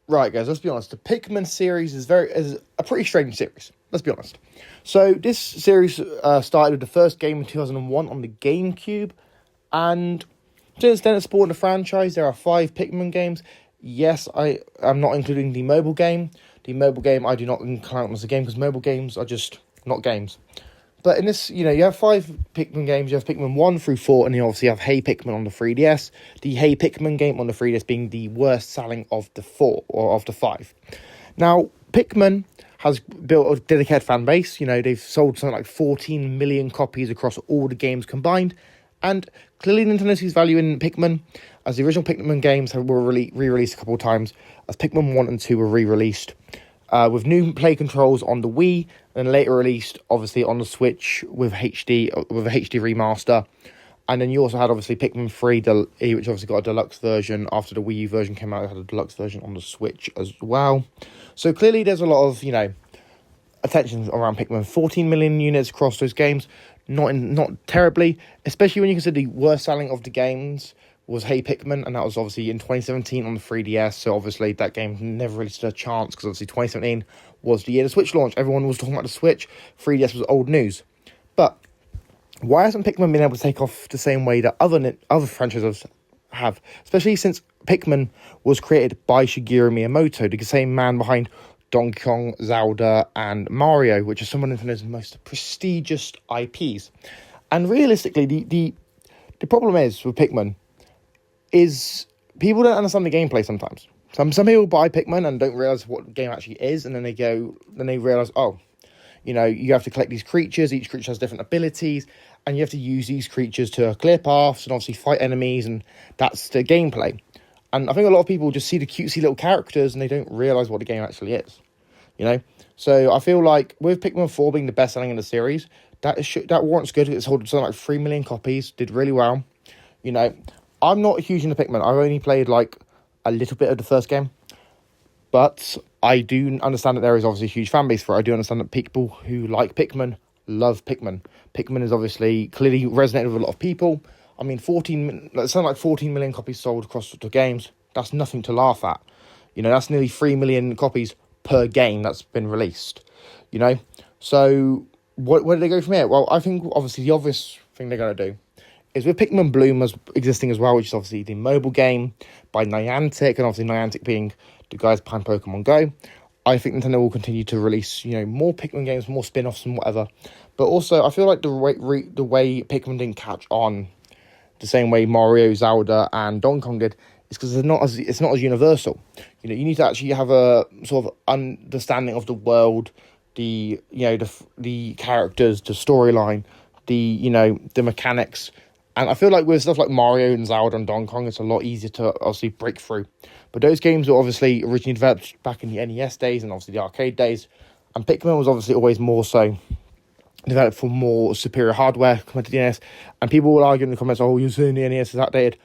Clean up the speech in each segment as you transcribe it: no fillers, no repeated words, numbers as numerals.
Right, guys, let's be honest. The Pikmin series is a pretty strange series. Let's be honest. So this series started with the first game in 2001 on the GameCube, and since then it's spawned a franchise. There are 5 Pikmin games. Yes, I am not including the mobile game. The mobile game I do not count as a game because mobile games are just not games. But in this, you have 5 Pikmin games. You have Pikmin 1 through 4, and you obviously have Hey Pikmin on the 3DS. The Hey Pikmin game on the 3DS being the worst selling of the 4, or of the 5. Now, Pikmin has built a dedicated fan base. They've sold something like 14 million copies across all the games combined. And clearly Nintendo sees value in Pikmin, as the original Pikmin games were re-released a couple of times, as Pikmin 1 and 2 were re-released. With new play controls on the Wii, and later released, obviously, on the Switch with a HD remaster. And then you also had, obviously, Pikmin 3, which obviously got a deluxe version after the Wii U version came out. It had a deluxe version on the Switch as well. So clearly there's a lot of, attention around Pikmin. 14 million units across those games, not terribly, especially when you consider the worst selling of the games was Hey Pikmin, and that was obviously in 2017 on the 3DS, so obviously that game never really stood a chance, because obviously 2017 was the year the Switch launched. Everyone was talking about the Switch, 3DS was old news. But why hasn't Pikmin been able to take off the same way that other franchises have? Especially since Pikmin was created by Shigeru Miyamoto, the same man behind Donkey Kong, Zelda, and Mario, which are some of Nintendo's most prestigious IPs. And realistically, the problem is with Pikmin is people don't understand the gameplay sometimes. Some people buy Pikmin and don't realise what the game actually is, and then they realise, you have to collect these creatures, each creature has different abilities, and you have to use these creatures to clear paths and obviously fight enemies, and that's the gameplay. And I think a lot of people just see the cutesy little characters and they don't realise what the game actually is, So I feel like with Pikmin 4 being the best selling in the series, that warrants good. It's sold something like 3 million copies, did really well, I'm not huge into Pikmin. I've only played like a little bit of the first game, but I do understand that there is obviously a huge fan base for it. I do understand that people who like Pikmin love Pikmin. Pikmin is obviously clearly resonated with a lot of people. I mean, something like 14 million copies sold across the games. That's nothing to laugh at. That's nearly 3 million copies per game that's been released. So where do they go from here? Well, I think obviously the obvious thing they're going to do is with Pikmin Bloom as existing as well, which is obviously the mobile game by Niantic, and obviously Niantic being the guys behind Pokemon Go. I think Nintendo will continue to release, more Pikmin games, more spin-offs and whatever. But also, I feel like the way Pikmin didn't catch on the same way Mario, Zelda, and Donkey Kong did is because it's not as universal. You need to actually have a sort of understanding of the world, the characters, the storyline, the mechanics. And I feel like with stuff like Mario and Zelda and Donkey Kong, it's a lot easier to obviously break through. But those games were obviously originally developed back in the NES days and obviously the arcade days. And Pikmin was obviously always more so developed for more superior hardware compared to the NES. And people will argue in the comments, you're saying the NES is outdated.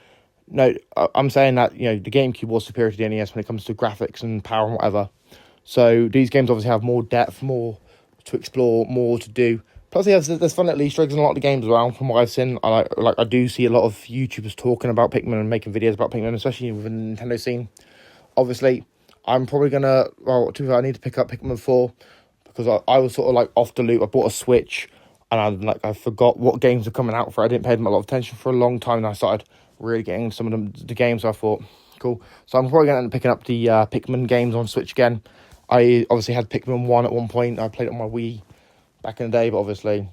No, I'm saying that, the GameCube was superior to the NES when it comes to graphics and power and whatever. So these games obviously have more depth, more to explore, more to do. Plus, there's fun little Easter eggs in a lot of the games as well. From what I've seen, I do see a lot of YouTubers talking about Pikmin and making videos about Pikmin, especially within the Nintendo scene. Obviously, I'm probably gonna. I need to pick up Pikmin 4 because I was sort of like off the loop. I bought a Switch and I forgot what games were coming out for it. I didn't pay them a lot of attention for a long time, and I started really getting some of the games. So I thought, cool. So I'm probably gonna end up picking up the Pikmin games on Switch again. I obviously had Pikmin 1 at one point. I played it on my Wii back in the day, but obviously,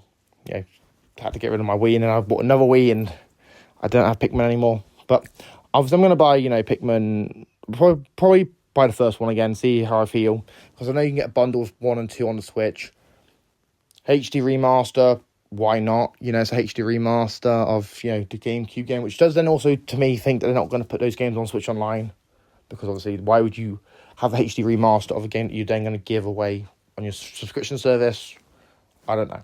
had to get rid of my Wii, and then I bought another Wii, and I don't have Pikmin anymore. But obviously, I'm going to buy, Pikmin, probably buy the first one again, see how I feel, because I know you can get a bundle of 1 and 2 on the Switch. HD remaster, why not? It's a HD remaster of, the GameCube game, which does then also, to me, think that they're not going to put those games on Switch Online, because obviously, why would you have a HD remaster of a game that you're then going to give away on your subscription service? I don't know.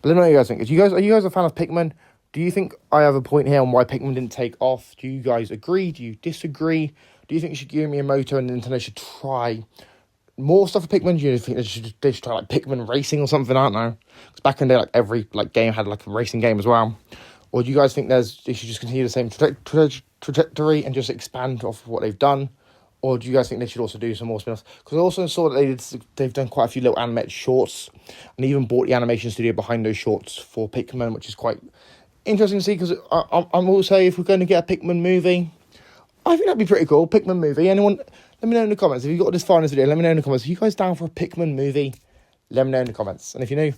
But let me know what you guys think. Are you guys a fan of Pikmin? Do you think I have a point here on why Pikmin didn't take off? Do you guys agree? Do you disagree? Do you think Shigeru Miyamoto and Nintendo should try more stuff for Pikmin? Do you think they should try like Pikmin Racing or something? I don't know. Because back in the day, every game had a racing game as well. Or do you guys think they should just continue the same trajectory and just expand off of what they've done? Or do you guys think they should also do some more spin-offs? Because I also saw that they've done quite a few little animated shorts, and even bought the animation studio behind those shorts for Pikmin, which is quite interesting to see. Because I'm also, if we're going to get a Pikmin movie, I think that'd be pretty cool. Pikmin movie. Anyone? Let me know in the comments. If you got this far in this video, let me know in the comments. Are you guys down for a Pikmin movie? Let me know in the comments. And if you're new,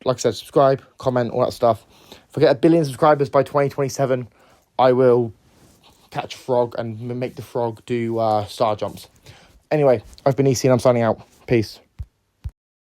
like I said, subscribe, comment, all that stuff. If I get 1 billion subscribers by 2027, I will catch a frog and make the frog do star jumps. Anyway, I've been EC and I'm signing out. Peace.